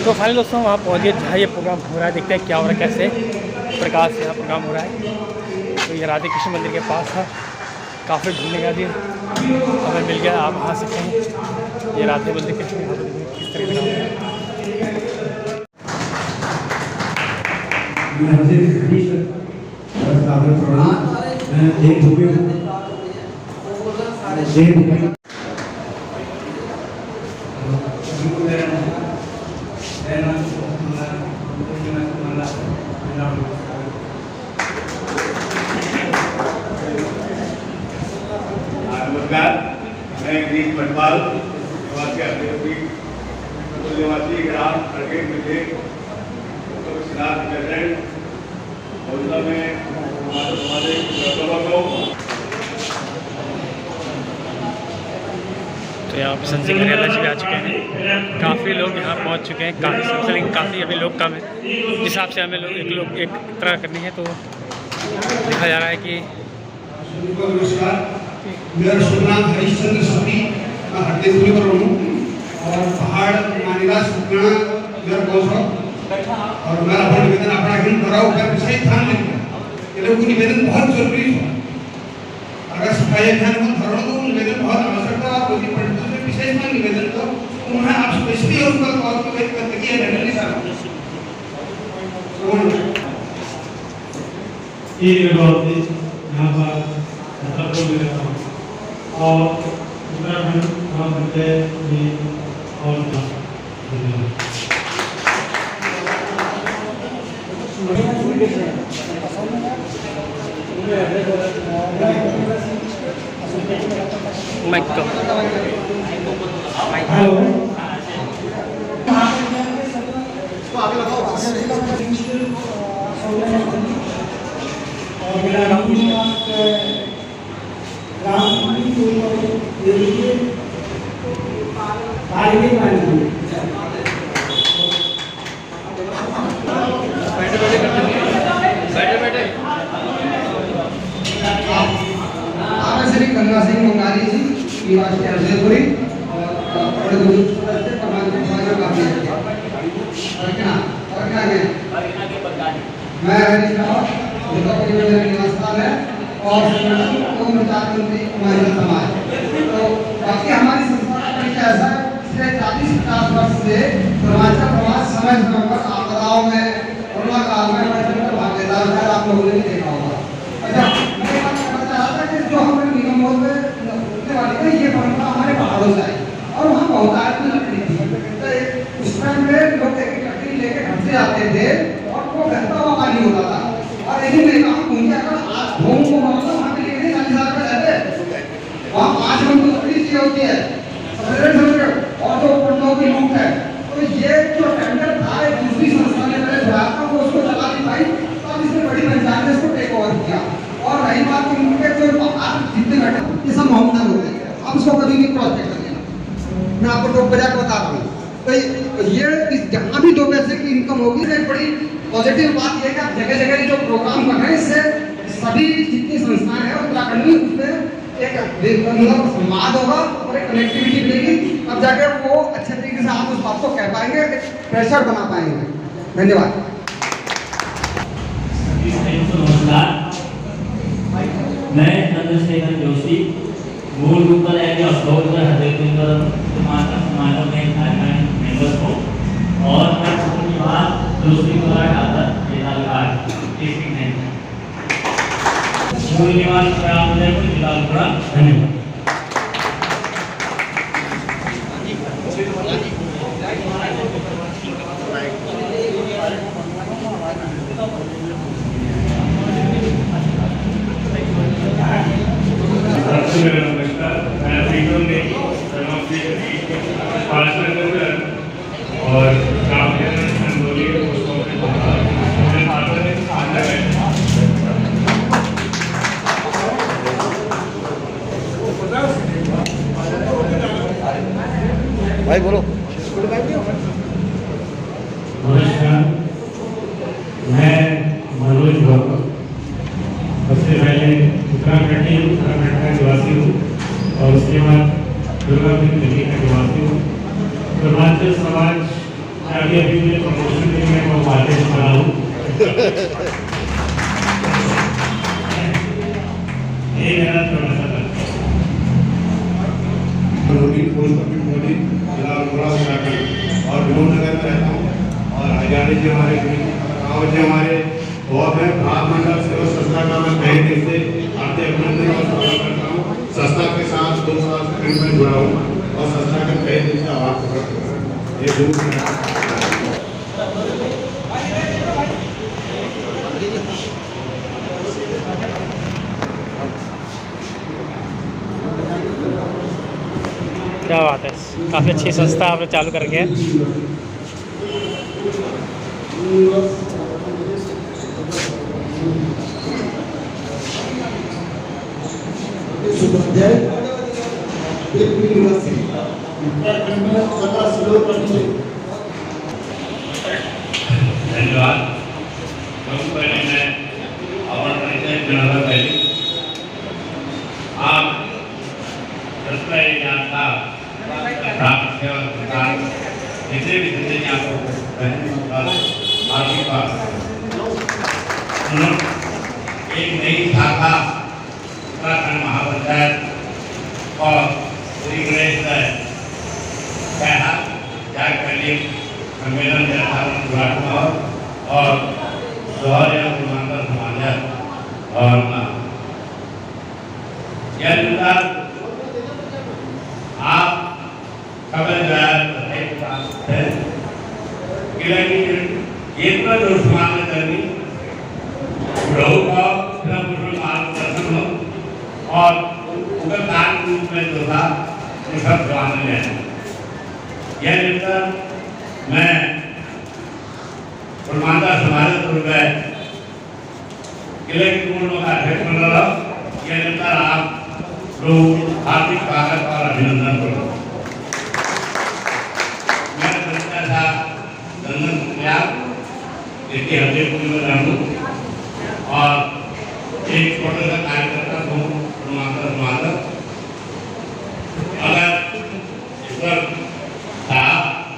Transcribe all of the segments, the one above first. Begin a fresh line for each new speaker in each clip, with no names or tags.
तो फाइनल दोस्तों वहाँ पहुँच गए जहाँ ये प्रोग्राम हो रहा है। देखते हैं क्या हो रहा है, कैसे प्रकार से यहाँ प्रोग्राम हो रहा है। तो ये राधे कृष्ण मंदिर के पास था, काफ़ी ढूंढने का भी हमें मिल गया। आप आ सकते हैं, ये राधे मंदिर के किस तरह का
नमस्कार, मैं गिरीश पटवाल निवासी ग्राम खड़गे मिले
तो यहाँ पर संजय घरेला जी भी आ चुके हैं। काफ़ी लोग यहाँ पहुँच चुके हैं, काफ़ी संख्या, लेकिन काफ़ी अभी लोग कम है। जिस हिसाब से हमें लोग एक तरह करनी है, तो देखा जा रहा है कि
मेरा शुभ नाम हरिश्चंद्र स्वामी, मैं हरदेपुरी पर हूँ और पहाड़ मानिला सुखना मेरा बॉस हो और मेरा अपना निवेदन अपना हिंद भरा होकर विषय ध्यान देंगे। ये लोग निवेदन बहुत जरूरी है। अगर सफाई अभियान में धरो तो निवेदन बहुत आवश्यकता है। कोई पंडितों से विशेष में निवेदन तो उन्हें आप स्पेशली और उनका तौर पर एक गंदगी है नहीं सर।
ये बहुत यहाँ पर मतलब और उत्तराखंड महाविद्यालय में और
श्री गंगा सिंह मंगारी जी निवासी हरदेपुरी और बड़े बुजुर्ग से प्रमाण काफी मैं हरीश रावत निवास स्थान है और मंत्री महिला समाज। तो बाकी हमारी संस्था का तरीका ऐसा है, पिछले 40-50 वर्ष से पूर्वांचल समाज समय समय पर आपदाओं में कोरोना काल में भाग लेता है। आप लोगों ने भी देखा होगा। अच्छा, मैं बात करना चाह रहा था कि जो हमारे निगमों में उठने वाली है, ये परंपरा हमारे पहाड़ों से आई और वहाँ बहुतायत में लकड़ी थी। तो उस टाइम में लोग एक लकड़ी लेके घर से आते थे और वो बहता हुआ पानी होता था। और लेकिन मैं कहा मुझे अगर आज भूम को मारता वहाँ पे लेके 40,000 रुपये रहते, वहाँ 5 मन की लकड़ी चाहिए होती है और जो पंडों की लूट है। तो ये जो टेंडर था एक दूसरी संस्था ने पहले बुलाया था, वो उसको चला नहीं पाई, तो अब इसने बड़ी पंचायत ने इसको टेक ओवर किया। और रही बात उनके जो बाहर जितने बैठे ये सब मोहम्मद होते हैं, अब इसको कभी भी क्रॉस चेक कर लेना। मैं आपको तो बजा के बता रहा हूँ। तो ये जहाँ भी 2 पैसे की इनकम होगी, एक बड़ी पॉजिटिव बात यह है कि आप जगह जगह जो प्रोग्राम कर रहे हैं, इससे सभी जितनी संस्थाएं हैं उत्तराखंड में उसमें एक संवाद होगा और एक कनेक्टिविटी मिलेगी। अब जाकर वो अच्छे तरीके से आप उस बात को कह पाएंगे, प्रेशर बना पाएंगे। धन्यवाद।
नमस्कार, मैं चंद्रशेखर जोशी, मूल रूप पर हरदेपुर समारोह में मेंबर हूँ और मैं दूसरी ठाकर मूल निवास जिला। धन्यवाद।
और
भाई बोलो।
नमस्कार, मैं मनोज भगत, सबसे पहले उत्तराखंड का निवासी हूँ और उसके बाद दुर्गापुर दिल्ली का निवासी हूँ। पूर्वांचल समाज का अभी अभी मुझे प्रमोशन के लिए मैं वाले बना हूँ। ये मेरा थोड़ा सा
पोस्ट ऑफिस मोदी जिला अल्मोड़ा शाखा और विनोद नगर में रहता हूँ। और हजारी जी हमारे गाँव जी हमारे बहुत है। भाग मंडल सेवा संस्था का मैं कई दिन से हार्दिक अभिनंदन और स्वागत करता हूँ। संस्था के साथ 2 साल से करीब मैं जुड़ा हूँ और संस्था के कई दिन से आवाज पकड़ ये दूर
क्या बात है, काफ़ी अच्छी संस्था आपने चालू कर के।
धन्यवाद। सबसे पहले मैं अपना परिचय देना पहले आप ज्ञान था प्राप्त सेवा सरकार जितने भी जितने आपको आपके पास एक नई शाखा उत्तराखंड महापंचायत और श्री गणेश सम्मेलन और समाज और आप खबर जो है इतना जो समान करनी मार्गदर्शन हो और उपकार रूप में जो था वो सब जवान है। यह निरंतर मैं प्रमाणता समाज गए किले की पूर्ण का अध्यक्ष बन रहा। यह निरंतर आप लोग हार्दिक स्वागत और अभिनंदन करो। मैं परिचय था चंदन सुखियाल, इसके हरदेवपुर में रहूँ और एक छोटे सा कार्यकर्ता हूँ प्रमाणता। अगर ईश्वर था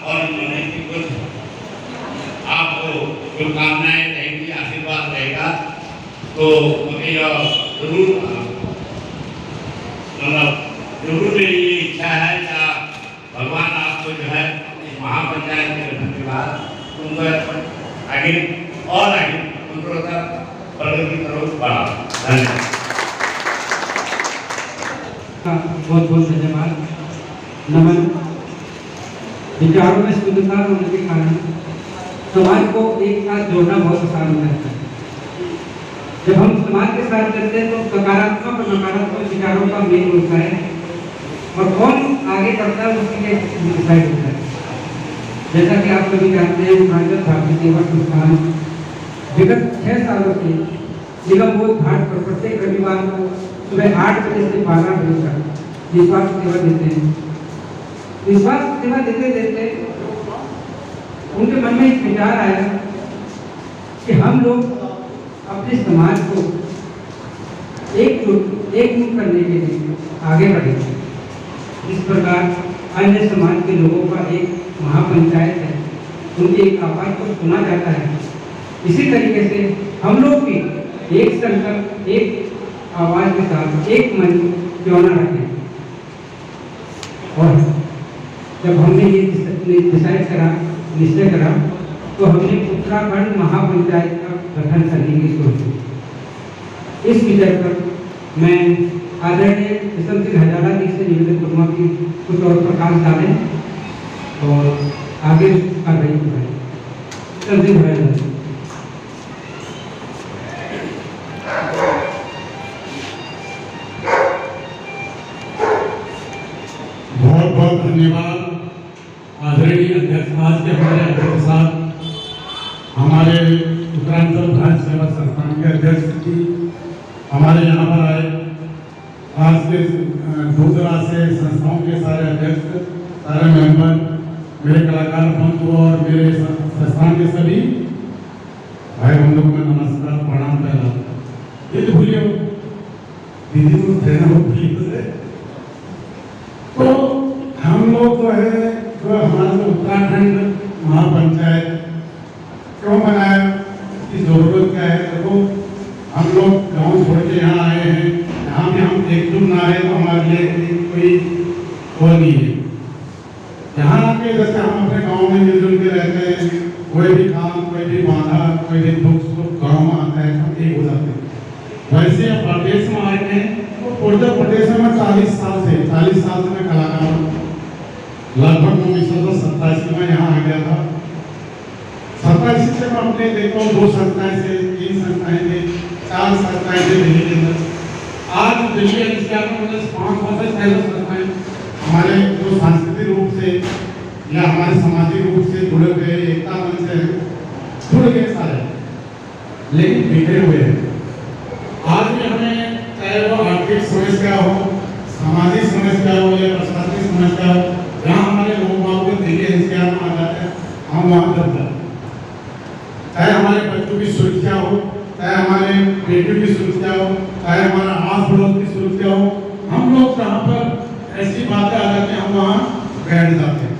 और उन्होंने कुछ आपको शुभकामनाएं रहेंगी, आशीर्वाद रहेगा तो मुझे जरूर जरूर मेरी ये इच्छा है या भगवान आपको जो है इस महापंचायत के गठन के बाद उनको आगे और आगे प्रगति की तरफ बढ़ा। धन्यवाद।
बहुत बहुत धन्यवाद। नमन। विचारों में शुद्धता होने के कारण समाज को एक साथ जोड़ना बहुत आसान होता है। जब हम समाज के साथ चलते हैं तो सकारात्मक और नकारात्मक विचारों का मेल होता है और कौन आगे बढ़ता है उसके लिए डिसाइड होता है। जैसा कि आप सभी जानते हैं, भारतीय सेवा संस्थान विगत 6 सालों से निगम बोध घाट पर प्रत्येक रविवार को सुबह 8 बजे से 12 बजे तक निस्वार्थ सेवा देते हैं। निस्वार्थ सेवा देते देते उनके मन में एक विचार आया कि हम लोग अपने समाज को एकजुट करने के लिए आगे बढ़ेंगे। इस प्रकार अन्य समाज के लोगों का एक महापंचायत है, उनकी एक आवाज को सुना जाता है। इसी तरीके से हम लोग भी एक संकल्प, एक आवाज के साथ एक मन क्यों न रखें। और जब हमने ये निश्चय करा तो हमने उत्तराखंड महापंचायत का गठन करने की सोची। इस विषय पर मैं आदरणीय किशन सिंह हजारा जी से निवेदन करूँगा कि कुछ और प्रकाश डालें और आगे कार्रवाई करें। किशन सिंह हजारा जी।
बहुत बहुत धन्यवाद आदरणीय अध्यक्ष। आज के हमारे अध्यक्ष साहब हमारे उत्तरांचल राज्य सेवा संस्थान के अध्यक्ष जी हमारे यहाँ पर आए। आज के दूर दराज से संस्थाओं के सारे अध्यक्ष, सारे मेंबर, मेरे कलाकार बंधु और मेरे संस्थान के सभी भाई बंधुओं को मैं नमस्कार प्रणाम पहला। ये भूलिए दीदी को देना भूलिए। तो हम लोग जो है जो हमारा उत्तराखंड महापंचायत महापंचायत क्यों बनाया, इसकी जरूरत क्या है। देखो हम लोग गांव छोड़ के यहाँ आए हैं, यहाँ भी हम एकजुट ना रहे तो हमारे लिए कोई वो नहीं है। यहाँ आके जैसे हम अपने गांव में मिलजुल के रहते हैं, कोई भी काम, कोई भी बाधा, कोई भी दुख सुख गाँव में आता है, हम एक हो जाते हैं। वैसे अब प्रदेश में आए हैं तो उत्तर प्रदेश में 40 साल से मैं कलाकार हूँ। लगभग 1927 में यहाँ आ गया था। 27 से मैं अपने देखता हूँ 2 संस्थाएं से, 3 संस्थाएं से, 4 संस्थाएं से दिल्ली के अंदर। आज दिल्ली एनसीआर में 5 से 6 संस्थाएं हमारे जो सांस्कृतिक रूप से या हमारे सामाजिक रूप से जुड़े हुए, एकता मंच से जुड़ गए सारे, लेकिन बिखरे हुए हैं। आज भी हमें चाहे वो आर्थिक समस्या हो, सामाजिक समस्या हो या प्रशासनिक समस्या हो, जहाँ हमारे लोग दिल्ली एनसीआर में आ जाते हैं, हम वहाँ दब जाते हैं। चाहे हमारे बच्चों की सुरक्षा हो, चाहे हमारे बेटियों की सुरक्षा हो, चाहे हमारा आस पड़ोस की सुरक्षा हो, हम लोग जहाँ पर ऐसी बातें आ जाती हैं हम वहाँ बैठ जाते हैं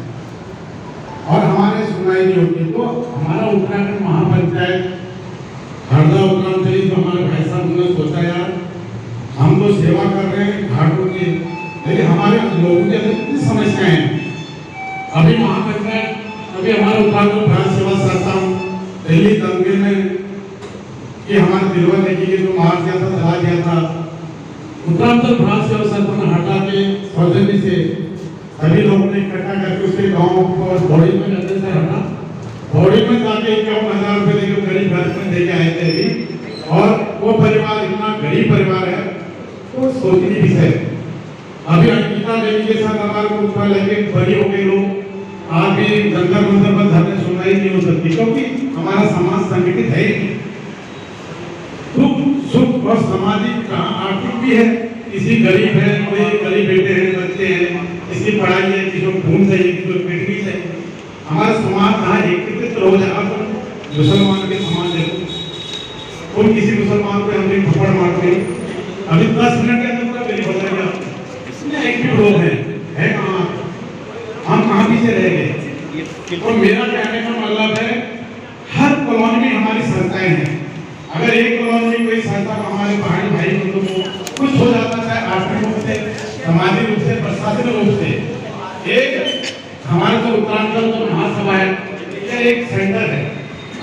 और हमारे सुनवाई नहीं होती। तो हमारा उत्तराखंड महापंचायत हरदा उत्तरांचली तो हमारे भाई साहब ने सोचा यार हम तो सेवा कर रहे हैं घाटों की, लेकिन हमारे लोगों के अंदर कितनी समस्याएं हैं। अभी महापंचायत, अभी हमारे उत्तराखंड भ्रांत सेवा संस्था दिल्ली दंगे में कि हमारे दिलवा देखी के जो मार दिया था, जला दिया था, उत्तरांचल भ्रांत सेवा संस्था में हटा के सौजन्य से सभी लोगों ने इकट्ठा करके उसके गाँव और बॉडी में जाते से हटा, बॉडी में जाके 51,000 रुपये देकर गरीब घर में देके आए थे अभी। और वो परिवार इतना गरीब परिवार है तो सोचने विषय है। अभी अंकिता देवी के साथ हमारे को ऊपर लेके बड़ी हो गए लोग, आज भी जंतर मंतर पर धरने सुनवाई नहीं हो सकती क्योंकि हमारा समाज संगठित है। दुख सुख और सामाजिक आर्थिक भी है, किसी गरीब है, कोई गरीब बेटे हैं, बच्चे हैं, किसी पढ़ाई है, किसी को खून चाहिए, किसी को किडनी चाहिए। हमारा समाज कहाँ एकत्रित हो जाए। आप मुसलमान के समाज देखो, कोई किसी मुसलमान को हमने थप्पड़ मारते अभी 10 मिनट के अंदर पूरा गरीब हो जाएगा। इसमें एक भी लोग है कहाँ, हम कहाँ पीछे रह गए। और मेरा कहने का मतलब है हर कॉलोनी में हमारी संस्थाएं हैं। अगर एक कॉलोनी में कोई संस्था हमारे पहाड़ी भाई को कुछ हो जाता है, आर्थिक रूप से, सामाजिक रूप से, प्रशासनिक रूप से, एक हमारे तो उत्तरांचल तो महासभा है, ये एक सेंटर है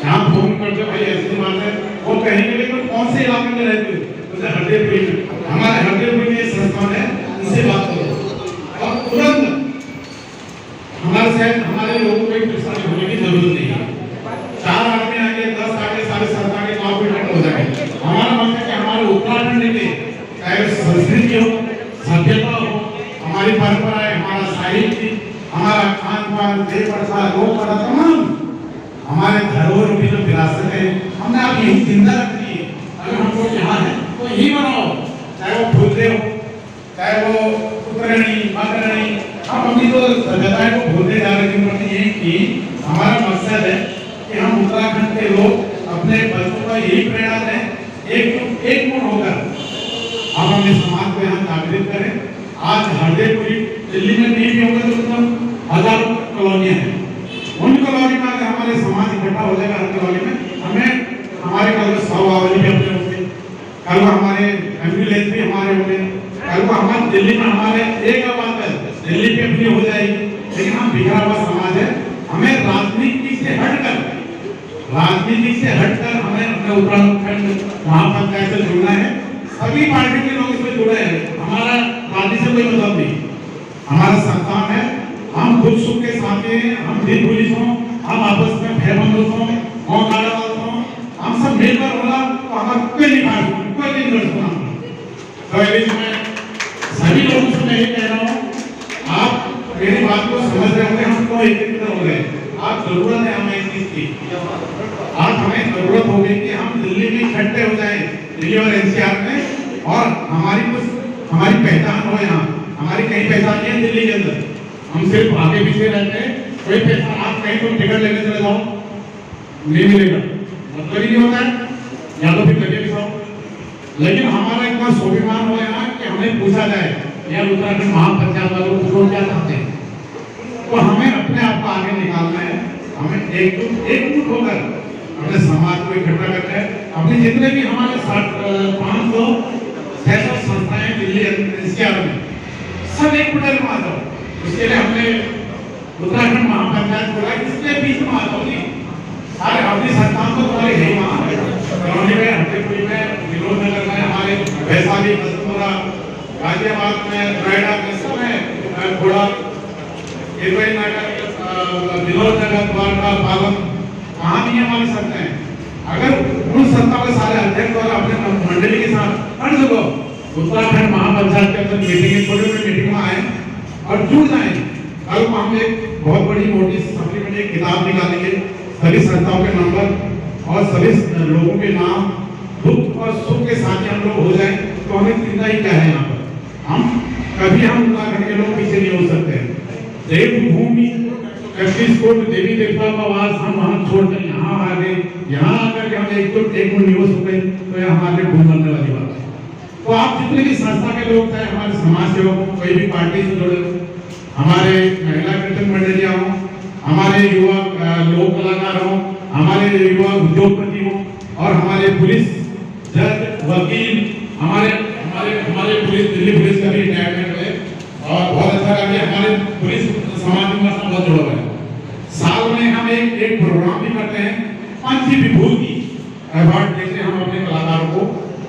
जहाँ फोन करके भाई ऐसी बात है वो कहेंगे, लेकिन कौन से इलाके में रहते हो, जैसे हरदेपुरी में, हमारे हरदेपुरी में संस्थान है, उनसे बात करो और तुरंत हमारे शहर हमारे लोगों को परेशानी होने की जरूरत नहीं है। 4 आदमी आगे, 10 आगे, 7.5 आगे गाँव में इकट्ठा हो जाएंगे। हमारा मतलब है कि हमारे उत्तराखंड में चाहे संस्कृति हो, सभ्यता हो, हमारी परंपरा है, हमारा साहित्य, हमारा खान पान, देव प्रथा, लोक प्रथा, तमाम हमारे धरोहर की जो विरासत है हमने आप यही जिंदा रखनी है। अगर हमको यहाँ है तो यही बनाओ, चाहे वो भूलते हो, चाहे वो उत्तरायणी, मकरायणी, हम अपनी तो सभ्यताएं को भूलते जा रहे हैं। ये कि हमारा मकसद है कि हम उत्तराखंड के लोग अपने बच्चों को यही प्रेरणा दें, एक गुण होकर हम अपने समाज को यहाँ जागृत करें। आज हरदेपुरी दिल्ली में नहीं भी होगा तो हजारों कॉलोनियां हैं, उन कॉलोनी में अगर हमारे समाज इकट्ठा हो जाएगा, हर कॉलोनी में हमें हमारे कल 100 आवाज़ भी अपने होंगे, कल हमारे एम्बुलेंस भी हमारे होंगे, कल हमारे दिल्ली में हमारे एक आवाज़ है दिल्ली पे अपनी हो जाएगी। लेकिन हम बिखरा हुआ समाज है, हमें राजनीति से हटकर हमें अपने उत्तराखंड महापंचायत से जुड़ना है। सभी पार्टी के लोग इसमें जुड़े हैं, हमारा पार्टी से कोई मतलब नहीं, हमारा संस्थान है, हम दुख सुख के साथ हैं, हम दिल पुलिस हों, हम आपस में भयबंधुत हों, हम सब मिलकर होला तो हमारा कोई नहीं सुना। तो मैं सभी लोगों से मैं ये कह रहा हूँ, आप मेरी बात को समझ रहे होंगे, हम तो एकत्रित हो गए। आप जरूरत है हमें इस चीज की, आज हमें जरूरत होगी कि हम दिल्ली में इकट्ठे हो जाएं, दिल्ली और एनसीआर में, और हमारी पहचान हो। यहाँ हमारी कहीं पहचान नहीं है दिल्ली के अंदर, हम सिर्फ आगे पीछे रहते हैं। कोई पहचान, आप कहीं तो टिकट लेने चले जाओ नहीं मिलेगा, मतलब ही नहीं होता है, या तो फिर लगे भी जाओ। लेकिन हमारा इतना स्वाभिमान हो यहाँ कि हमें पूछा जाए या उत्तराखंड महापंचायत वालों को क्या चाहते हैं, तो हमें अपने आप को आगे निकालना है। हमें एकजुट होकर अपने समाज को इकट्ठा करना है। अपने जितने भी हमारे 500-600 संस्थाएं दिल्ली एनसीआर में सब एक पटेल में आ जाओ। उसके लिए हमने उत्तराखंड महापंचायत बोला इसके बीच में आ जाओ जी, सारे अपनी संस्थाओं को तुम्हारी है वहाँ कॉलोनी में, हफ्तेपुरी में, विनोद नगर में, हमारे वैशाली, बसंतपुरा, गाजियाबाद में, नोएडा में, सब में थोड़ा इरवाइन नगर, विनोद नगर, द्वारका, पालम, वहाँ भी हमारी संस्थाएं हैं। अगर उन संस्थाओं के सारे अध्यक्ष और अपने मंडली के साथ हर जगह उत्तराखंड महापंचायत के अंदर मीटिंग, छोटी छोटी मीटिंग में आए और जुड़ जाए। कल को हम एक बहुत बड़ी मोटी सप्लीमेंट्री किताब निकालेंगे, सभी संस्थाओं के नंबर और सभी लोगों के नाम, दुख और सुख के साथ हम लोग हो जाए तो हमें चिंता ही क्या है। यहाँ पर हम कभी हम उत्तराखंड के लोग पीछे नहीं हो सकते। देवभूमि कोट देवी देवताओं का वास हम वहाँ छोड़कर यहाँ आ गए, यहाँ आकर के हम एक निवेश हो गए तो यह हमारे भूल बनने वाली बात है। तो आप जितने भी संस्था के लोग थे, हमारे समाज सेवक हो, कोई भी पार्टी से जुड़े हो, हमारे महिला कीर्तन मंडलियां हो, हमारे युवा लोक कलाकार हो, हमारे युवा उद्योगपति हो और हमारे पुलिस जज वकील, हमारे पुलिस दिल्ली पुलिस का भी रिटायरमेंट है और बहुत अच्छा लगे। हमारे पुलिस समाज में बहुत जुड़ा हुआ है। साल में हम एक प्रोग्राम भी करते हैं, पंच विभूति अवार्ड देते हैं हम अपने कलाकारों को,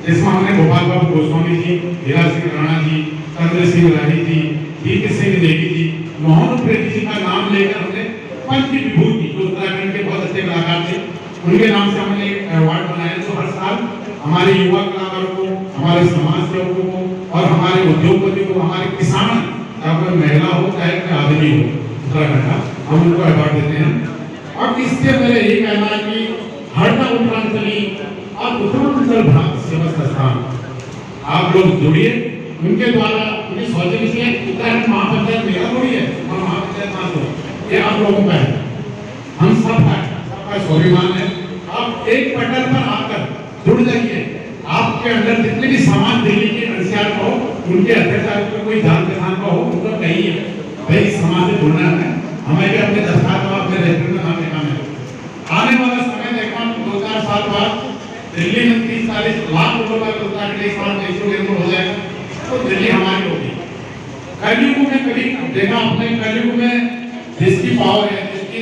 जिसमें हमने गोपाल बाबू गोस्वामी जी, हीरा सिंह राणा जी, चंद्र सिंह राही जी, वीर सिंह नेगी जी, मोहन प्रेमी जी का नाम लेकर हमने पंच विभूति जो उत्तराखंड के बहुत अच्छे कलाकार थे उनके नाम से हमने एक अवार्ड बनाया। तो हर साल हमारे युवा कलाकारों को, हमारे समाज सेवकों को और हमारे उद्योगपति को, हमारे किसान, चाहे महिला हो चाहे आदमी हो उत्तराखंड का, हम उनको अवार्ड देते हैं। और इससे मेरे यही कहना है कि हरदा उत्तरांचली और उत्तरांचल भाग सेवा संस्थान आप लोग जुड़िए उनके द्वारा। उनकी सोचने से उत्तराखंड महापंचायत मेरा थोड़ी है और महापंचायत ना हो, ये आप लोगों का है, हम सबका स्वाभिमान है। आप एक पटल पर आकर जुड़ जाइए। आपके अंदर जितने भी समाज दिल्ली के एनसीआर को हो, उनके अध्यक्ष कोई जान पहचान का हो, उनका कहीं है भाई समाज से जुड़ना है, हमें भी अपने दस्तावेज और अपने रेस्टोरेंट में नाम लिखाना है। आने वाला समय देखा 2-4 साल बाद दिल्ली में 30-40 लाख लोगों का हो जाएगा तो दिल्ली हमारी होगी। कलयुग में कभी देखा आपने, कलयुग में जिसकी पावर है, जिसकी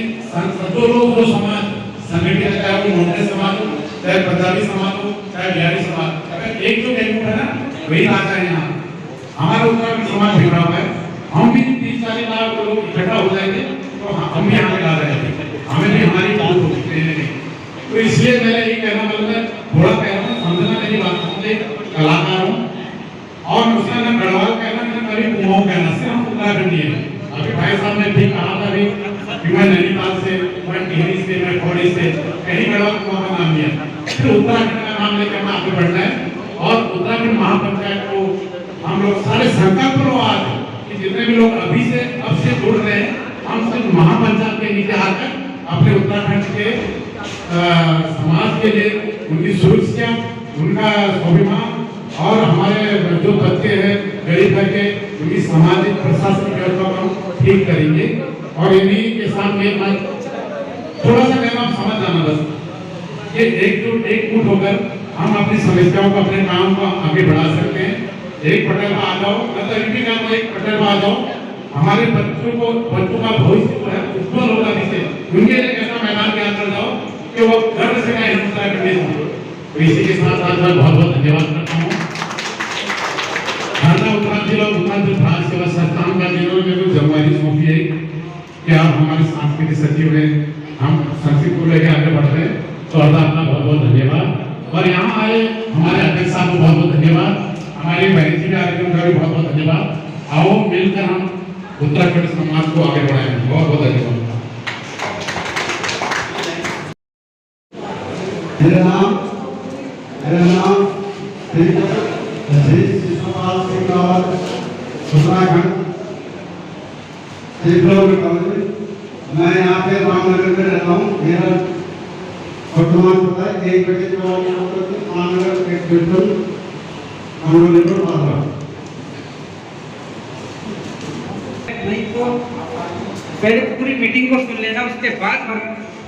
जो लोग जो समाज संगठित है, चाहे वो मोहम्मद समाज हो, चाहे पंजाबी समाज हो, चाहे बिहारी समाज, अगर एक जो एकजुट है ना वही राजा है। यहाँ हमारा उत्तराखंड समाज बिगड़ा हुआ है। हम भी 30-40 लाख लोग इकट्ठा हो जाएंगे तो हम भी यहाँ पे ला रहे हैं, हमें भी हमारी बात होगी नहीं। तो इसलिए मेरा ये कहना मतलब है, थोड़ा कहना समझना मेरी बात, मुझे कलाकार हूँ और उसका ना गढ़वाल कहना, ना कभी कुमाऊं कहना, सिर्फ हम उत्तराखंडी है। अभी भाई साहब ने ठीक कहा था भी कि मैं नैनीताल से, मैं टिहरी से, मैं खौड़ी से, कहीं गढ़वाल कुमाऊं का नाम लिया, फिर उत्तराखंड का नाम लेकर मैं आगे बढ़ना है। और उत्तराखंड महापंचायत को हम लोग सारे संकल्प लो आज कि जितने भी लोग अभी से अब से जुड़ रहे हैं, हम सब महापंचायत के नीचे आकर अपने उत्तराखंड के समाज के लिए उनकी सुरक्षा, उनका स्वाभिमान और हमारे जो बच्चे हैं गरीब घर के, उनकी सामाजिक प्रशासनिक व्यवस्था को ठीक करेंगे। और इन्हीं के साथ में थोड़ा सा कहना आप समझ जाना, बस ये एकजुट होकर हम अपनी समस्याओं को, अपने काम को आगे बढ़ा सकते हैं। एक पटल पर आ जाओ, मतलब भी काम एक पटल पर आ जाओ। हमारे बच्चों का भविष्य जो है उज्जवल होगा, जिससे उनके लिए ऐसा मैदान तैयार कर जाओ कि वो गर्व से कहें हम उत्तराखंडी हैं। तो इसी के साथ आज मैं बहुत बहुत धन्यवाद करता हूँ। हरदा उत्तरांचल और उत्तरांचल भाग सेवा संस्थान का जिन्होंने मेरे को जिम्मेदारी सौंपी है कि आप हमारे सांस्कृतिक सचिव हैं, हम संस्कृति को लेकर आगे बढ़ रहे हैं, तो हरदा आपका बहुत बहुत धन्यवाद। और यहाँ आए हमारे अध्यक्ष साहब को बहुत बहुत धन्यवाद, हमारे बहन जी कार्यक्रम का भी बहुत बहुत धन्यवाद। आओ मिलकर हम उत्तराखंड समाज को आगे बढ़ाएं। बहुत बहुत धन्यवाद।
मेरा नाम शिशुपाल सिंह और उत्तराखंड मैं यहाँ पे रामनगर में रहता हूँ। मेरा वर्तमान पता है 1/4 रामनगर 1 बिल्कुल
पहले पूरी मीटिंग को सुन लेना, उसके बाद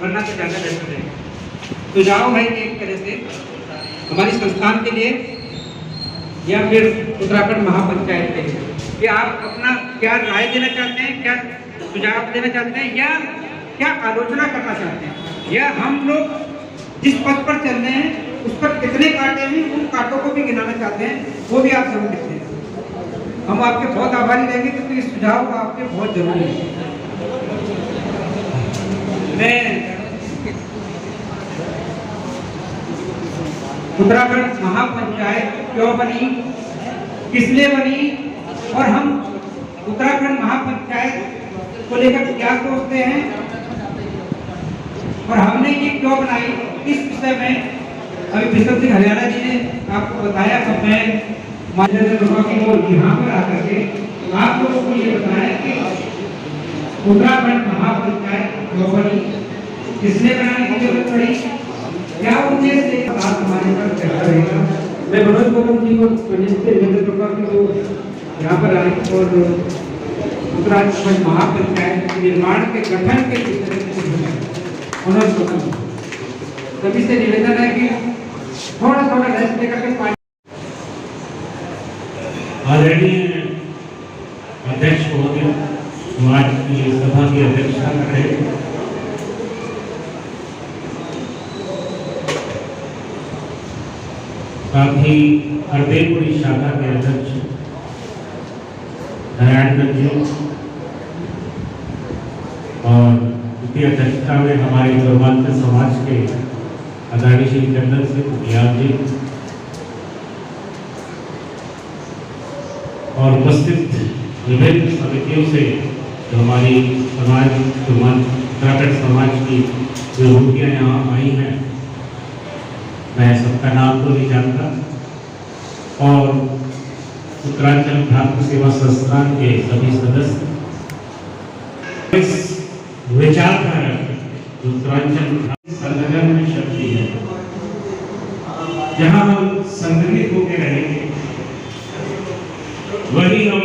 वरना तो ज़्यादा बेहतर है। सुझाव है कि एक तरह से हमारी संस्थान के लिए या फिर उत्तराखंड महापंचायत के लिए कि आप अपना क्या राय देना चाहते हैं, क्या सुझाव देना चाहते हैं, या क्या आलोचना करना चाहते हैं, या हम लोग जिस पथ पर चल रहे हैं उस पर कितने कांटे हैं, उन कांटों को भी गिनाना चाहते हैं, वो भी आप जरूर लिखते हैं। हम आपके बहुत आभारी रहेंगे क्योंकि इस सुझाव आपके बहुत जरूरी है। मैं उत्तराखंड महापंचायत क्यों बनी, किस लिए बनी, और हम उत्तराखंड महापंचायत को लेकर क्या सोचते हैं और हमने ये क्यों बनाई, इस विषय में अभी बिशप सिंह हरियाणा जी ने आपको बताया। तो मैं यहाँ पर आकर के आप लोगों को ये बताया कि उत्तराखंड महापंचायत क्यों बनी, किसने बनाने की जरूरत पड़ी, क्या उद्देश्य बात हमारे पर चर्चा रहेगा। मैं मनोज गौतम जी को निवेदन करूंगा कि वो यहाँ पर आए और उत्तराखंड महापंचायत निर्माण के गठन के मनोज गौतम सभी से निवेदन है कि थोड़ा थोड़ा रेस्ट लेकर के
आदरणीय अध्यक्ष महोदय समाज की सभा की अध्यक्षता कर रहे हैं, साथ ही हरदेवपुरी शाखा के अध्यक्ष नारायण जी और उनकी अध्यक्षता में हमारे पूर्वांचल समाज के आदरणीय श्री चंदन सिंह गुलियाल जी और उपस्थित विभिन्न समितियों से जो हमारी समाज उत्तराखंड समाज की जो रूपियाँ यहाँ आई हैं, मैं सबका नाम तो नहीं जानता, और उत्तरांचल भ्रातृ सेवा संस्थान के सभी सदस्य इस विचारधारा उत्तरांचल संगठन में शक्ति है, जहाँ हम संगठित होकर रहेंगे वही हम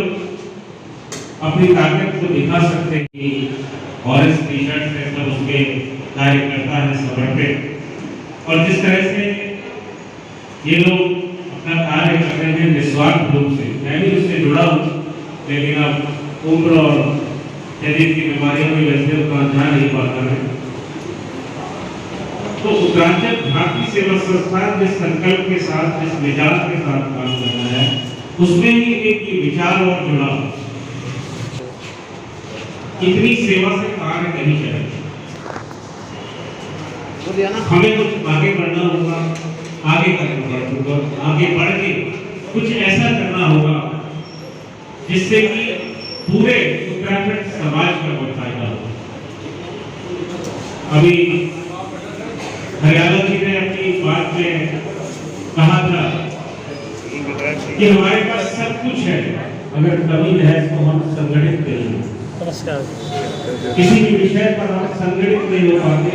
अपनी ताकत को दिखा सकते हैं कि ऑरेंज टी शर्ट से सब उसके कार्यकर्ता है समर्पित, और जिस तरह से ये लोग अपना कार्य कर रहे हैं निस्वार्थ रूप से, मैं भी उससे जुड़ा हूँ, लेकिन अब उम्र और शरीर की बीमारियों की वजह से उतना जा नहीं पाता है। तो उत्तरांचल भ्रातृ सेवा संस्थान जिस संकल्प के साथ, जिस विचार के साथ काम कर रहा है, उसमें ही एक विचार और जुड़ा, इतनी सेवा से कार्य नहीं चलेगा, हमें कुछ आगे बढ़ना होगा, आगे करना होगा, आगे बढ़ के कुछ ऐसा करना होगा जिससे कि पूरे उत्तराखंड समाज का फायदा हो। अभी हरियाणा जी ने अपनी बात में कहा था कि हमारे पास सब कुछ है, अगर कमी है तो हम संगठित करेंगे। किसी भी विषय पर हम संगठित नहीं हो पाते।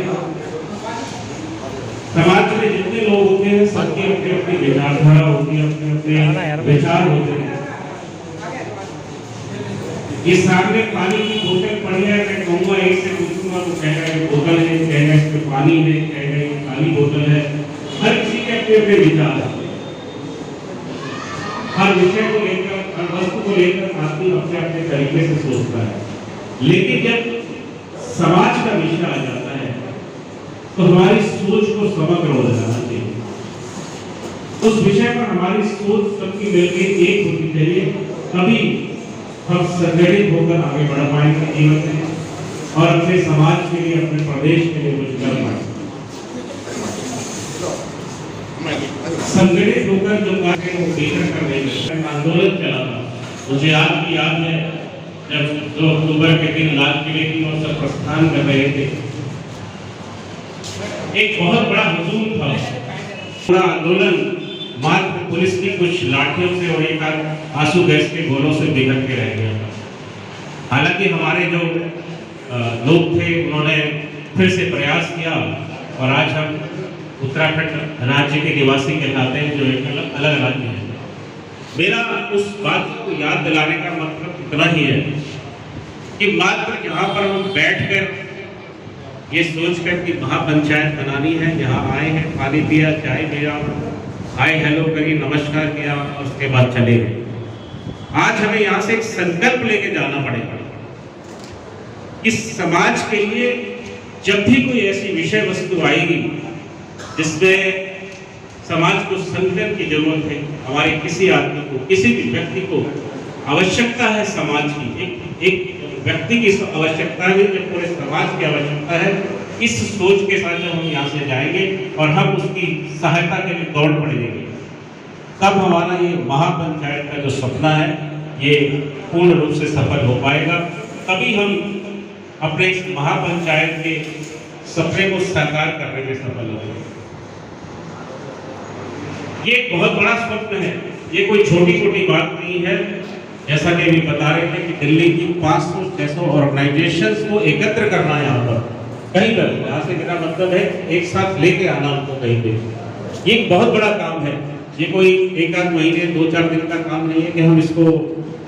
समाज में जितने लोग होते हैं सबकी अपनी अपनी विचारधारा होती है, अपने अपने विचार होते हैं। ये सामने पानी की बोतल पड़ी है, मैं कहूँगा एक से पूछूंगा तो कहेगा ये बोतल है, कहेगा इसमें पानी है, कहेगा ये खाली बोतल है। हर किसी के अपने अपने विचार है, हर विषय को लेकर, हर वस्तु को लेकर आदमी अपने अपने तरीके से सोचता है। लेकिन जब समाज का विषय आ जाता है तो हमारी सोच को समग्र हो जाना चाहिए, उस विषय पर हमारी सोच सबकी मिलकर एक होनी चाहिए, तभी हम संगठित होकर आगे बढ़ पाएंगे जीवन में और अपने समाज के लिए, अपने प्रदेश के लिए कुछ कर पाएंगे। संगठित होकर जो कार्य को बेहतर करने में आंदोलन चला था, मुझे आज भी याद है जब 2 अक्टूबर के दिन लाल किले की ओर से प्रस्थान कर रहे थे, एक बहुत बड़ा हुजूम था, पूरा आंदोलन मात्र पुलिस की कुछ लाठियों से और एक आंसू गैस के गोलों से बिगड़ के रह गया था। हालांकि हमारे जो लोग थे उन्होंने फिर से प्रयास किया और आज हम उत्तराखंड राज्य के निवासी कहलाते हैं, जो एक अलग राज्य है। मेरा उस बात को याद दिलाने का मतलब इतना ही है
कि मात्र यहाँ पर हम बैठकर ये सोचकर कि महापंचायत बनानी है, यहाँ आए हैं, पानी पिया, चाय पिया, हाय हेलो करी, नमस्कार किया और उसके बाद चले गए। आज हमें यहाँ से एक संकल्प लेके जाना पड़ेगा। इस समाज के लिए जब भी कोई ऐसी विषय वस्तु आएगी जिसमें समाज को संकल्प की जरूरत है, हमारे किसी आदमी को, किसी भी व्यक्ति को आवश्यकता है समाज की, एक व्यक्ति की आवश्यकता है, जब पूरे समाज की आवश्यकता है, इस सोच के साथ जब हम यहाँ से जाएंगे और हम उसकी सहायता के लिए दौड़ पड़ेंगे, तब हमारा ये महापंचायत का जो सपना है ये पूर्ण रूप से सफल हो पाएगा। तभी हम अपने इस महापंचायत के सपने को साकार करने में सफल होंगे। ये एक बहुत बड़ा स्वप्न है, ये कोई छोटी छोटी बात नहीं है। जैसा कि अभी बता रहे थे कि दिल्ली की 500-600 ऑर्गेनाइजेशंस को एकत्र करना है यहाँ पर, कहीं पर, यहाँ से मेरा मतलब है एक साथ लेके आना उनको कहीं पे। ये एक बहुत बड़ा काम है, ये कोई एक आध महीने 2-4 दिन का काम नहीं है कि हम इसको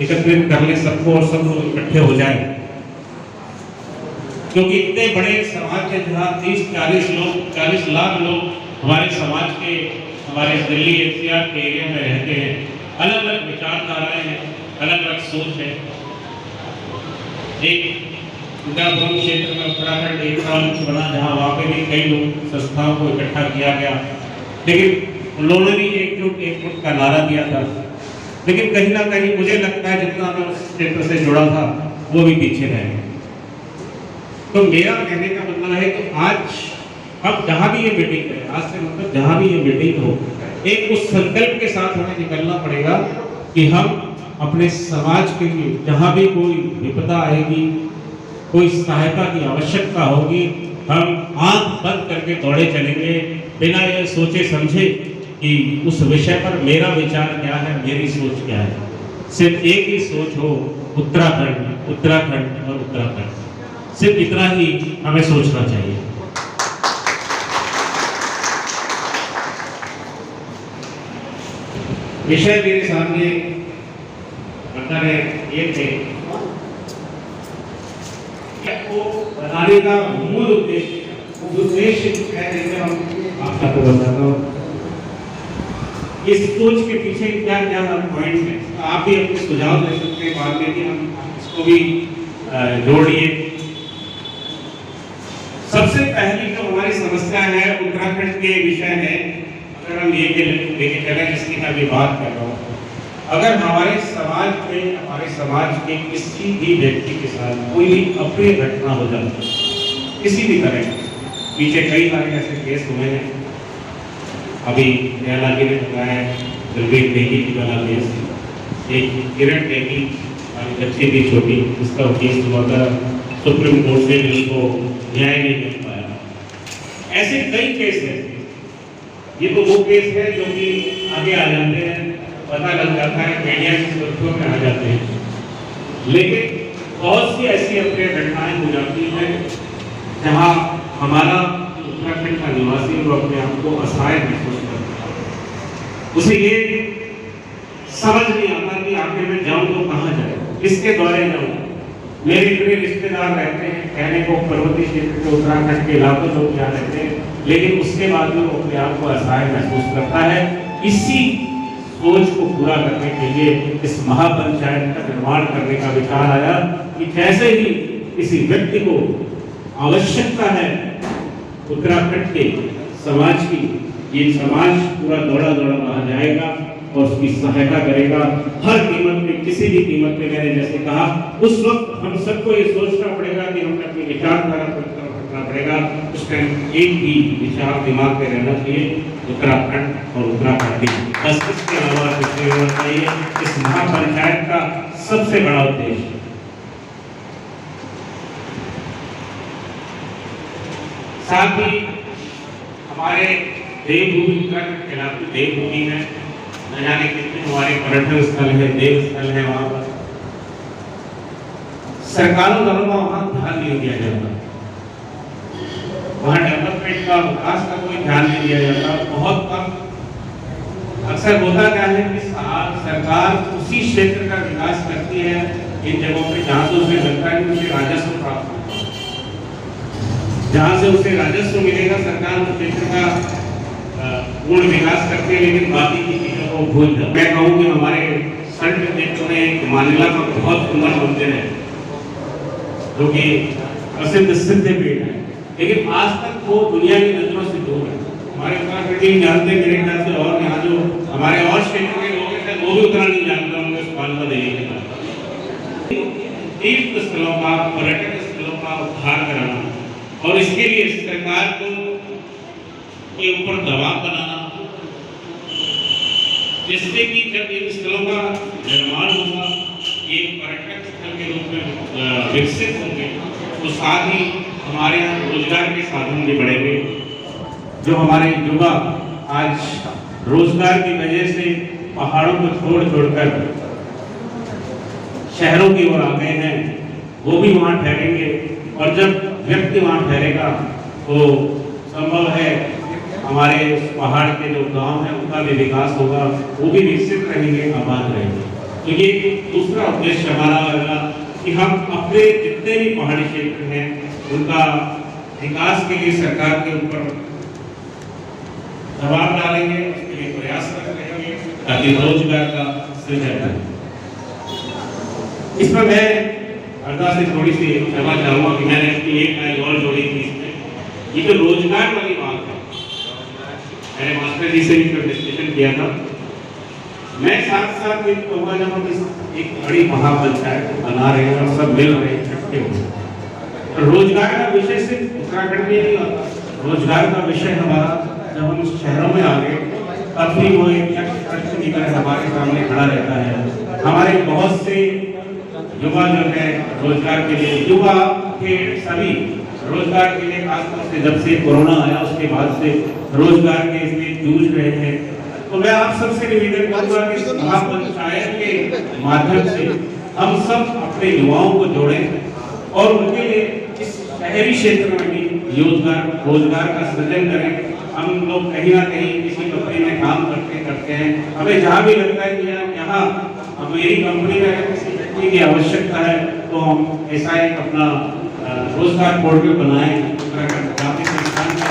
एकत्रित कर लें सबको और सब लोग इकट्ठे हो जाएं। क्योंकि इतने बड़े समाज के जहाँ 30-40 लाख लोग हमारे समाज के, हमारे दिल्ली एनसीआर के एरिया में रहते हैं, अलग अलग विचारधाराएं हैं, अलग अलग सोच है। एक उदाहरण क्षेत्र में उत्तराखंड एक मंच बना जहाँ वहाँ पे भी कई लोग संस्थाओं को इकट्ठा किया गया, लेकिन उन्होंने भी एकजुट का नारा दिया था। लेकिन कहीं ना कहीं मुझे लगता है जितना मैं उस क्षेत्र से जुड़ा था वो भी पीछे रह गए। तो मेरा कहने का मतलब है कि आज अब जहाँ भी ये मीटिंग है, आज से मतलब जहाँ भी ये मीटिंग हो, एक उस संकल्प के साथ हमें निकलना पड़ेगा कि हम अपने समाज के लिए जहाँ भी कोई विपदा आएगी, कोई सहायता की आवश्यकता होगी, हम आंख बंद करके दौड़े चलेंगे बिना ये सोचे समझे कि उस विषय पर मेरा विचार क्या है, मेरी सोच क्या है। सिर्फ एक ही सोच हो, उत्तराखंड, उत्तराखंड और उत्तराखंड। सिर्फ इतना ही हमें सोचना चाहिए। विषय मेरे सामने बताने ये थे को बनाने का मूल उद्देश्य है, जैसे हम आप सबको बताता हूँ इस सोच के पीछे क्या क्या पॉइंट्स हैं। आप भी अपने सुझाव दे सकते हैं, बाद में भी हम इसको भी जोड़िए। सबसे पहली जो हमारी समस्या है उत्तराखंड के विषय में, अगर हम ये लेके चले जिसकी मैं अभी बात कर रहा हूँ, अगर हमारे समाज के किसी भी व्यक्ति के साथ कोई भी अप्रिय घटना हो जाती है किसी भी तरह, पीछे कई सारे ऐसे केस हुए हैं, अभी दयाला जी ने बताया दिलवीर नेगी की वाला केस, एक किरण नेगी वाली बच्ची थी छोटी, उसका केस हुआ था, सुप्रीम कोर्ट से जिसको न्याय नहीं मिल पाया। ऐसे कई केस हैं। ये तो वो केस है जो कि आगे आ जाते हैं, पता लग जाता है, मीडिया की सुर्खियों में आ जाते हैं। लेकिन बहुत सी ऐसी अप्रिय घटनाएं हो जाती हैं जहां हमारा उत्तराखंड का निवासी वो अपने आप को असहाय महसूस करता है। उसे ये समझ नहीं आता कि आखिर में जाऊं तो कहाँ जाए, किसके द्वारे जाऊं। मेरे इतने रिश्तेदार रहते हैं, कहने को पर्वतीय क्षेत्र के उत्तराखंड के लाखों लोग यहाँ रहते हैं, लेकिन उसके बाद भी वो अपने आप को असहाय महसूस करता है। इसी सोच को पूरा करने के लिए इस महापंचायत का निर्माण करने का विचार आया कि जैसे ही किसी व्यक्ति को आवश्यकता है उत्तराखंड के समाज की, ये समाज पूरा दौड़ा वहां जाएगा और उसकी सहायता करेगा हर कीमत पे, किसी भी कीमत पे। मैंने जैसे कहा उस वक्त हम सबको ये सोचना पड़ेगा कि हमें अपनी विचारधारा पर रखना पड़ेगा। उस टाइम एक ही विचार दिमाग में रहना चाहिए, उत्तराखंड और उत्तराखंडी। बस इसके अलावा कुछ नहीं होना चाहिए। इस महापंचायत का सबसे बड़ा उद्देश्य साथ ही हमारे देवभूमि उत्तराखंड कहलाती देवभूमि है, न जाने कितने हमारे पर्यटन स्थल है, देव स्थल है। वहां पर सरकारों द्वारा वहां ध्यान नहीं दिया जाता, वहां डेवलपमेंट का, विकास का कोई ध्यान नहीं दिया जाता, बहुत कम। अक्सर होता क्या है कि सरकार उसी क्षेत्र का विकास करती है इन जगहों पे जहाँ से उसे लगता है कि उसे राजस्व प्राप्त होगा, जहाँ से उसे राजस्व मिलेगा, सरकार उस क्षेत्र का पूर्ण विकास करती है, लेकिन बाकी की चीजों को भूल जाए। मैं कहूँ कि हमारे संत क्षेत्र में एक मानिला का बहुत सुंदर मंदिर है जो कि प्रसिद्ध सिद्ध पीठ है, लेकिन आज तक वो दुनिया की नजरों से दूर है। हमारे उत्तराखंड जानते मेरे ख्याल से, और यहाँ जो हमारे और क्षेत्र के लोग हैं वो भी उतना नहीं जानते होंगे उस मालवा देवी के बारे में। तीर्थ स्थलों का, पर्यटक स्थलों का उद्धार कराना और इसके लिए सरकार को के ऊपर दबाव बनाना, जिससे कि जब इन स्थलों का निर्माण होगा, ये पर्यटक स्थल के रूप में विकसित होंगे, तो साथ ही हमारे यहाँ रोजगार के साधन भी बढ़ेंगे। जो हमारे युवा आज रोजगार की वजह से पहाड़ों को छोड़कर शहरों की ओर आ गए हैं, वो भी वहाँ ठहरेंगे, और जब व्यक्ति वहाँ ठहरेगा तो संभव है हमारे पहाड़ के जो गांव हैं उनका भी विकास होगा, वो भी विकसित रहेंगे, आबाद रहेंगे। तो ये दूसरा उद्देश्य हमारा होगा कि हम अपने जितने भी पहाड़ी क्षेत्र हैं उनका विकास के लिए सरकार के ऊपर दबाव डालेंगे, उसके लिए प्रयासरत रहेंगे ताकि रोजगार का सृजन हो। इस पर मैं अरदास से थोड़ी सी क्षमा चाहूंगा कि मैंने अपनी एक लाइन और जोड़ी थी इसमें। ये जो रोजगार वाली बात है, मैंने मास्टर जी से भी डिस्कशन किया था। मैं साथ साथ ये कहूँगा, जब हम एक बड़ी महापंचायत बना रहे हैं और सब मिल रहे हैं, इकट्ठे हो, तो रोजगार का विषय सिर्फ उत्तराखंड में नहीं आता। रोजगार का विषय हमारा जब हम शहरों में आ गए तब भी वो एक प्रश्न की तरह हमारे सामने खड़ा रहता है। हमारे बहुत से युवा जो है रोजगार के लिए, युवा के सभी रोजगार के लिए, खासतौर से जब से कोरोना आया उसके बाद से रोजगार के इसलिए जूझ रहे हैं। तो मैं आप सबसे निवेदन करूंगा कि महापंचायत के माध्यम से हम सब अपने युवाओं को जोड़ें और उनके लिए इस शहरी क्षेत्र में भी रोजगार का सृजन करें। हम लोग कहीं ना कहीं किसी कंपनी में काम करते हैं, हमें जहाँ भी लगता है कि यहाँ मेरी कंपनी में किसी व्यक्ति की आवश्यकता है, तो हम ऐसा एक अपना रोजगार पोर्टल बनाएं उत्तराखंड काफी संस्थान का।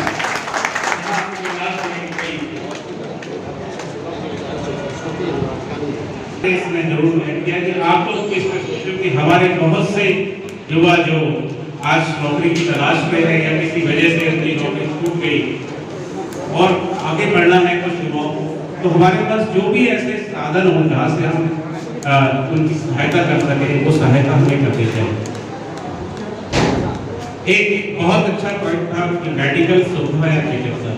इसमें जरूर है कि आप लोग किस तरह, कि हमारे बहुत से युवा जो आज नौकरी की तलाश में है या किसी वजह से अपनी नौकरी छूट गई और आगे बढ़ना है कुछ युवाओं को, तो हमारे पास जो भी ऐसे साधन हो जहाँ से हम उनकी सहायता कर सकें, वो सहायता हमें करनी चाहिए। एक बहुत अच्छा पॉइंट था कि मेडिकल सुविधा या चिकित्सा।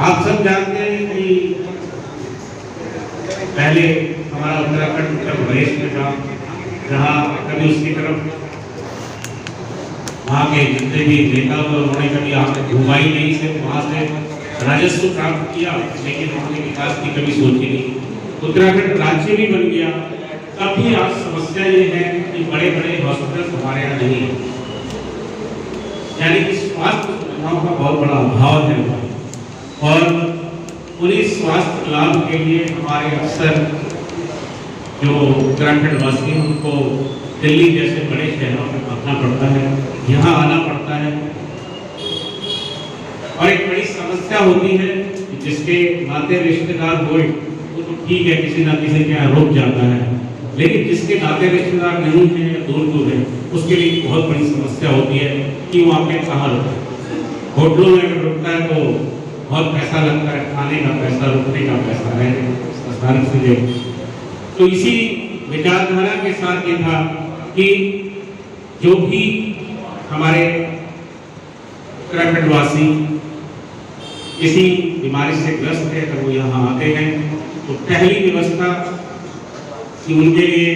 आप सब जानते हैं कि पहले हमारा उत्तराखंड उत्तर प्रदेश में था, जहाँ कभी उसकी तरफ वहाँ के जितने भी नेता हुए उन्होंने कभी आगे घुमा ही नहीं, सिर्फ वहाँ से राजस्व प्राप्त किया, लेकिन उन्होंने विकास की कभी सोची नहीं। उत्तराखंड राज्य भी बन गया, तब भी आज समस्या ये है कि बड़े बड़े हॉस्पिटल हमारे यहाँ नहीं है, यानी कि स्वास्थ्य सुविधाओं का बहुत बड़ा अभाव है। और उन्हीं स्वास्थ्य लाभ के लिए हमारे अक्सर जो उत्तराखंड वासी हैं उनको दिल्ली जैसे बड़े शहरों में भागना पड़ता है, यहाँ आना पड़ता है। और एक बड़ी समस्या होती है कि जिसके नाते रिश्तेदार हुए वो तो ठीक है, किसी ना किसी के यहाँ रुक जाता है, लेकिन जिसके नाते रिश्तेदार नहीं है या दूर दूर है, उसके लिए बहुत बड़ी समस्या होती है कि वहाँ पे कहाँ रुके। होटलों में अगर रुकता है तो बहुत पैसा लगता है, खाने का पैसा, रुकने का पैसा है। तो इसी विचारधारा के साथ ये था कि जो भी हमारे उत्तराखंड वासी किसी बीमारी से ग्रस्त है, अगर वो यहाँ आते हैं तो पहली व्यवस्था कि उनके लिए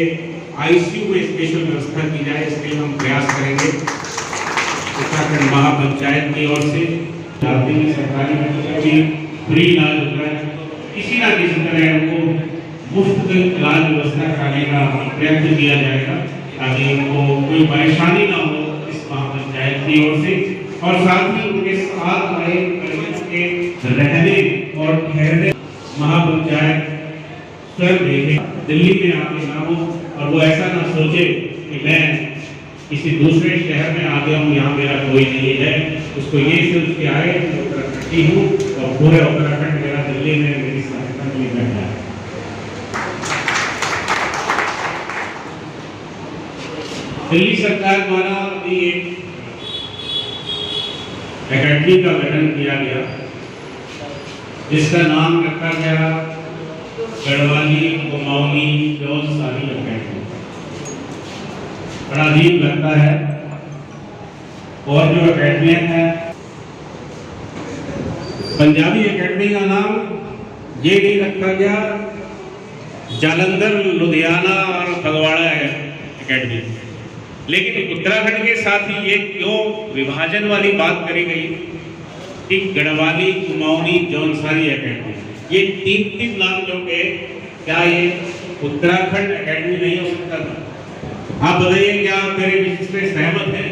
आईसीयू में स्पेशल व्यवस्था की जाए, इसके लिए हम प्रयास करेंगे। उत्तराखंड महापंचायत की ओर से सरकारी भी फ्री इलाज होता है, किसी ना किसी तरह उनको मुफ्त इलाज व्यवस्था कराने का प्रयत्न किया जाएगा ताकि उनको कोई परेशानी ना हो इस महापंचायत की ओर से। और साथ ही उनके साथ आए के रहने और ठहरने महापंचायत स्वयं देखे। दिल्ली में आके हूँ और वो ऐसा ना सोचे कि मैं किसी दूसरे शहर में आ गया हूँ, यहाँ मेरा कोई नहीं है। उसको ये सोच के आए उत्तराखंडी हूँ और पूरे उत्तराखंड मेरा दिल्ली में मेरी सहायता के लिए बैठा है। दिल्ली सरकार द्वारा अभी एक एकेडमी का गठन किया गया जिसका नाम रखा गया गढ़वाली कुमाऊनी जौनसारी एकेडमी। बड़ा अजीब लगता है। और जो एकेडमी है पंजाबी एकेडमी का नाम ये नहीं रखा गया जालंधर लुधियाना और फगवाड़ा एकेडमी, लेकिन उत्तराखंड के साथ ही ये क्यों विभाजन वाली बात करी गई कि गढ़वाली कुमाऊनी जौनसारी एकेडमी, ये तीन नाम जो के क्या ये उत्तराखंड एकेडमी नहीं हो सकता था? आप बताइए क्या आप मेरे विषय पे सहमत हैं?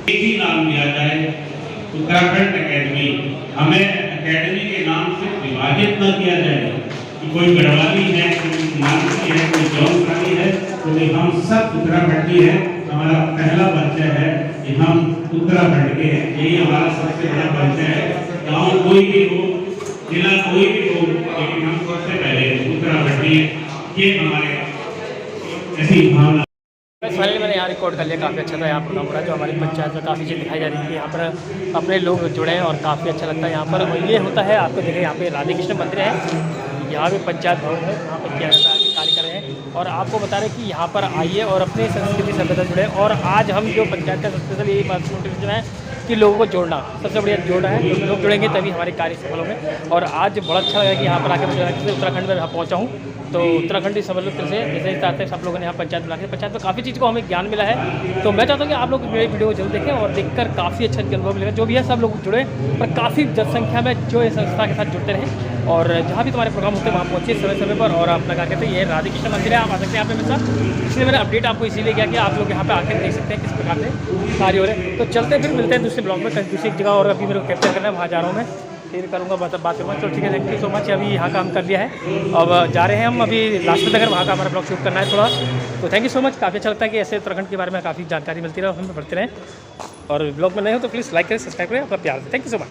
एक ही नाम लिया जाए उत्तराखंड एकेडमी, हमें एकेडमी के नाम से विभाजित न किया जाए कि कोई गढ़वाली है, कोई कुमाऊनी है, कोई जौनसारी है, क्योंकि हम सब उत्तराखंडी हैं। हमारा पहला परिचय है कि हम उत्तराखंड के हैं, यही हमारा सबसे बड़ा परिचय है। गाँव कोई भी हो, जिला कोई भी हो, लेकिन हम सबसे पहले उत्तराखंडी हैं। ये हमारे ऐसी भावना।
फाइनली मैंने यहाँ रिकॉर्ड कर लिया, काफ़ी अच्छा था यहाँ प्रोग्राम हो रहा है। जो हमारी पंचायत में काफ़ी चीज़ दिखाई जा रही थी, यहाँ पर अपने लोग जुड़े हैं और काफ़ी अच्छा लगता है यहाँ पर। और ये होता है, आपको देखें यहाँ पे राधे कृष्ण मंदिर है, यहाँ पे पंचायत भवन है, यहाँ पर किया जाता है, कार्य कर रहे हैं। और आपको बता रहे हैं कि यहाँ पर आइए और अपने संस्कृति सभ्यता जुड़े। और आज हम जो पंचायत का स्पेशल यही मोटिवेशन है कि लोगों को जोड़ना, सबसे बढ़िया जोड़ना है। लोग जुड़ेंगे तभी हमारे कार्य सफल होंगे। और आज बड़ा अच्छा लगा कि यहाँ पर आकर मैं उत्तराखंड में पहुँचा हूँ, तो उत्तराखंडी समझ लो से जैसे इस तरह से सब लोगों ने यहाँ पंचायत बुला के, पंचायत में काफ़ी चीज़ को हमें ज्ञान मिला है। तो मैं चाहता हूँ कि आप लोग मेरी वीडियो को जरूर देखें और देखकर काफ़ी अच्छा अनुभव मिलेगा। जो भी है सब लोग जुड़े, पर काफ़ी जनसंख्या में जो इस संस्था के साथ जुड़ते रहें। और जहाँ भी तुम्हारे प्रोग्राम होते हैं वहाँ पहुँचिए समय समय पर। और अपना क्या कहते हैं, ये राधे कृष्ण मंदिर है, आप आ सकते हैं यहाँ पे मेरे साथ। इसलिए मैंने अपडेट आपको इसीलिए किया कि आप लोग यहाँ पे आकर देख सकते हैं किस प्रकार से कार्य हो रहे हैं। तो चलते फिर मिलते हैं दूसरे ब्लॉग में, कहीं दूसरी जगह। और अभी मेरे को कैप्चर करना है, वहाँ जा रहा हूँ मैं, फिर करूँगा बात करूँगा। तो ठीक है, थैंक यू सो मच। अभी यहाँ का हम कर लिया है, अब जा रहे हैं हम अभी लाजपत नगर, वहाँ का हमारा ब्लॉग शूट करना है थोड़ा। तो थैंक यू सो मच। काफ़ी अच्छा लगता है कि ऐसे उत्तराखंड के बारे में काफ़ी जानकारी मिलती रहे, हमें बढ़ते रहें। और ब्लॉग में नहीं हो तो प्लीज़ लाइक करें, सब्सक्राइब करें, अपना प्यार दें। Thank you so much.